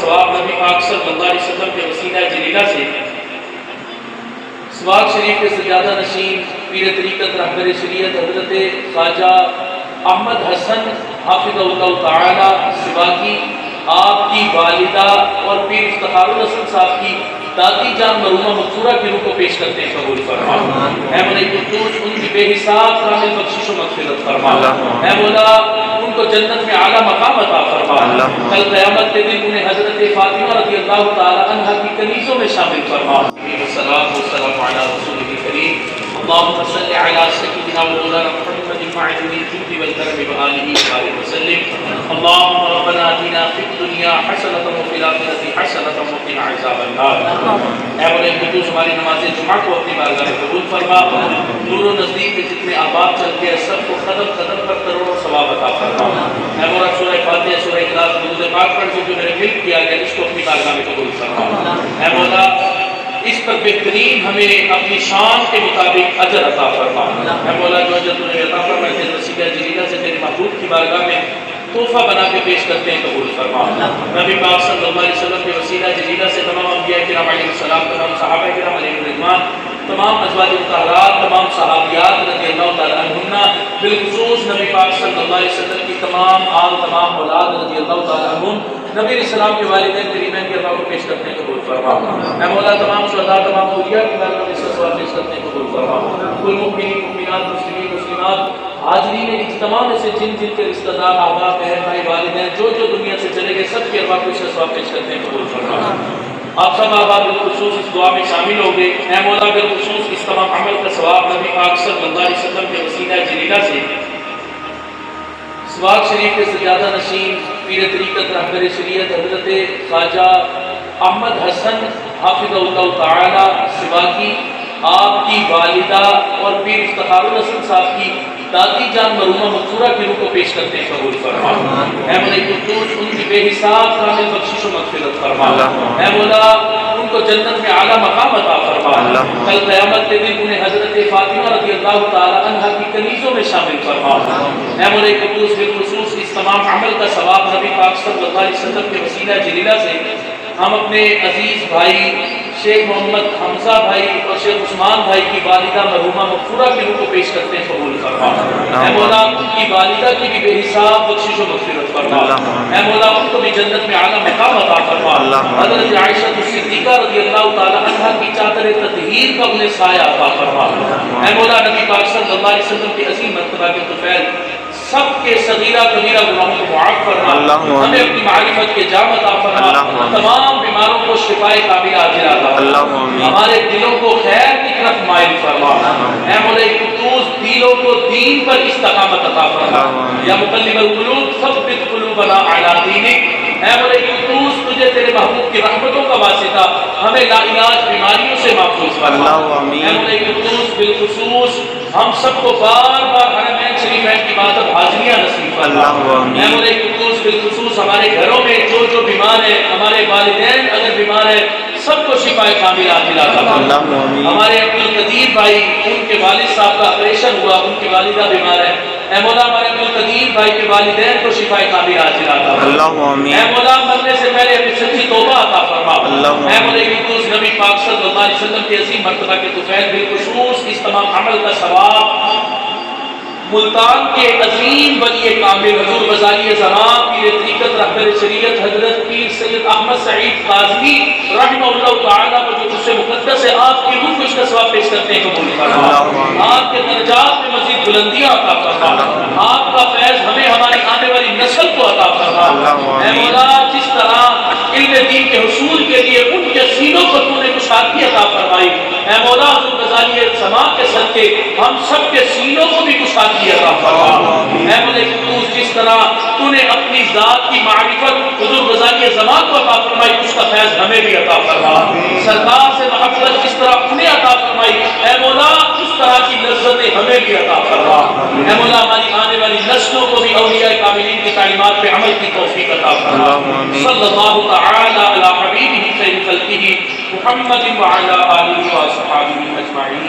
ثواب نبی پاک صلی اللہ علیہ وسلم کے وسیلہ جلیلہ سے سواد شریف کے سجادہ نشین پیر طریقت رہبر شریعت حضرت خواجہ احمد حسن حافظ اللہ تعالی سباقی آپ کی والدہ اور پیر افتخار الحسن صاحب کی دادی جان مرحومہ مقصورہ کی روح کو پیش کرتے ہیں، قبول فرما۔ اے مولا قدوس ان کی بے حساب کامل بخشش و مغفرت فرما۔ اے مولا ان کو جنت میں اعلیٰ مقام عطا فرما۔ کل قیامت کے دن انہیں حضرت فاطمہ رضی اللہ تعالی عنہ کی کنیزوں میں شامل فرما۔ والصلاۃ والسلام علی رسول کریم اللهم صل على سيدنا ومولانا محمد معدن الجود والكرم وآله وصحبه وسلم اللهم ربنا آتنا في الدنيا حسنة وفي الآخرة حسنة وقنا عذاب النار۔ اے مولا قدوس ہماری نماز جمعہ کو اپنی بارگاہ میں قبول فرما، دور و نزدیک کے جتنے احباب چلتے ہیں سب کو قدم قدم پر کروڑوں ثواب عطا فرما۔ اے مولا سورہ فاتحہ سورہ اخلاص درود پاک پڑھ کے جو میرے ملک کیا گیا اس کو اپنی بارگاہ میں قبول فرما۔ اے مولا اس پر بہترین ہمیں اپنی شان کے مطابق اجر عطا فرما۔ اے مولا جو اجر تو نے عطا فرمائے تھے وسیلہ جلیلہ سے تیرے محبوب کی بارگاہ میں تحفہ بنا کے پیش کرتے ہیں، قبول فرما۔ نبی پاک صلی اللہ علیہ وسلم کے وسیلہ جلیلہ سے تمام انبیاء کرام علیہ السلام، تمام صحابہ کرام علیہ الرضوان، تمام ازواج مطہرات، تمام صحابیات رضی اللہ تعالی عنہن، بالخصوص نبی پاک صلی اللہ علیہ وسلم کی تمام آل، تمام اولاد رضی اللہ تعالی عنہن، نبی علیہ السلام کے والدین کریمین کے ارواح کو پیش کرتے ہیں، قبول فرما۔ اے مولا تمام شہداء، تمام اولیاء کی بارگاہ میں ثواب پیش کرتے ہیں، قبول فرما۔ کل مؤمنین مؤمنات مسلمین مسلمات حاضرین اجتماع میں سے جن جن کے رشتہ دار احباب بہن بھائی والدین جو جو دنیا سے چلے گئے سب کے ارواح کو ثواب پیش کرتے ہیں، قبول فرما۔ آپ سب احباب بالخصوص اس دعا میں شامل ہو گئے۔ اے مولا بالخصوص اس تمام عمل کا ثواب نبی پاک صلی اللہ علیہ وسلم کے وسیلہ جلیلہ سے سواد شریف کے سجادہ نشین پیر طریقت رہبر شریعت حضرت خواجہ احمد حسن حافظ اللہ تعالی سباقی آپ کی والدہ اور پیر افتخار الحسن صاحب کی دادی جان مرحومہ مقصورہ کی روح کو پیش کرتے ہیں، قبول فرما۔ اے مولا قدوس ان کی بے حساب کامل بخشش و مغفرت فرما۔ اے مولا ان کو جنت میں اعلیٰ مقام عطا فرما۔ کل قیامت کے دن انہیں حضرت فاطمہ رضی اللہ تعالی عنہ کی کنیزوں میں شامل فرما۔ اے مولا قدوس بالخصوص اس تمام عمل کا ثواب نبی پاک صلی اللہ علیہ وسلم کے وسیلہ جلیلہ سے ہم اپنے عزیز بھائی شیخ محمد حمزہ بھائی اور شیخ عثمان بھائی کی والدہ مرحومہ مغفورہ کی روح کو پیش کرتے ہیں، قبول فرما۔ اے مولا ان کی والدہ کی بھی بے حساب بخشش و مغفرت فرما۔ اے مولا ان کو بھی جنت میں اعلیٰ مقام عطا فرما۔ حضرت عائشہ صدیقہ رضی اللہ تعالی عنہا کی چادر تطہیر کا انہیں سایہ عطا فرما۔ اے مولا نبی پاک صلی اللہ علیہ وسلم کی عظیم مرتبہ کے طفیل سب کے صغیرہ کبیرہ گناہوں کو معاف فرما، ہمیں اپنی معرفت کے جام عطا فرما، تمام بیماروں کو شفائے کاملہ عاجلہ عطا فرما، ہمارے دلوں کو خیر کی طرف مائل فرما۔ اے مولا قدوس دلوں کو دین پر استقامت عطا فرما۔ یا مقلب القلوب ثبت قلوبنا علی دینک۔ اے مولا قدوس تجھے تیرے محبوب کی رحمتوں کا واسطہ ہمیں لا علاج بیماریوں سے محفوظ فرما۔ اے مولا قدوس بالخصوص ہم سب کو بار بار حرمین شریفین کی عبادت حاضریاں نصیب فرما۔ اے مولا قدوس بالخصوص ہمارے گھروں میں جو جو بیمار ہے، ہمارے والدین اگر بیمار ہے سب کو شفائے کاملہ عاجلہ عطا فرما۔ ہمارے عبدالقدیر بھائی ان کے والد صاحب کا آپریشن ہوا، ان کی والدہ بیمار ہے، اے مولا ہمارے عبدالقدیر بھائی کے والدین کو شفائے کاملہ عاجلہ عطا فرما۔ اے مولا مرنے سے پہلے اپنی سچی توبہ عطا فرما۔ اے مولا قدوس نبی پاک صلی اللہ علیہ وسلم کے عظیم مرتبہ کے طفیل بالخصوص اس تمام عمل کا ثواب ملتان کے عظیم ولی کامل حضور غزالی زمان پیر طریقت رہبر شریعت حضرت پیر سید احمد سعید قاضوی رحمہ اللہ تعالیٰ کو جو تجھ سے مقدس ہے آپ کی روح کو اس کا ثواب پیش کرتے ہیں، قبول فرما۔ آپ کے درجات میں مزید بلندیاں عطا فرما، آپ کا فیض ہمیں ہماری آنے والی نسل کو عطا فرما۔ اے مولا جس طرح علم دین کے حصول کے لیے ان کے سینوں کو تو نے کشادگی عطا فرمائی، اے مولا حضور غزالی زمان کے صدقے ہم سب کے سینوں کو بھی کشادگی عطا فرما۔ اے مولا قدوس جس طرح تو نے اپنی ذات کی معرفت حضور غزالی زمان کو عطا فرمائی اس کا فیض ہمیں بھی عطا فرما۔ سرکار سے محبت جس طرح انہیں عطا فرمائی اے مولا اس طرح کی لذتیں ہمیں بھی عطا فرما۔ اے مولا ہماری آنے والی نسلوں کو بھی اولیاء کاملین کی تعلیمات پہ عمل کی توفیق عطا فرما۔ صلی اللہ تعالی علی حبیبہ خیر خلقہ محمد وعلی آلہ وصحبہ اجمعین۔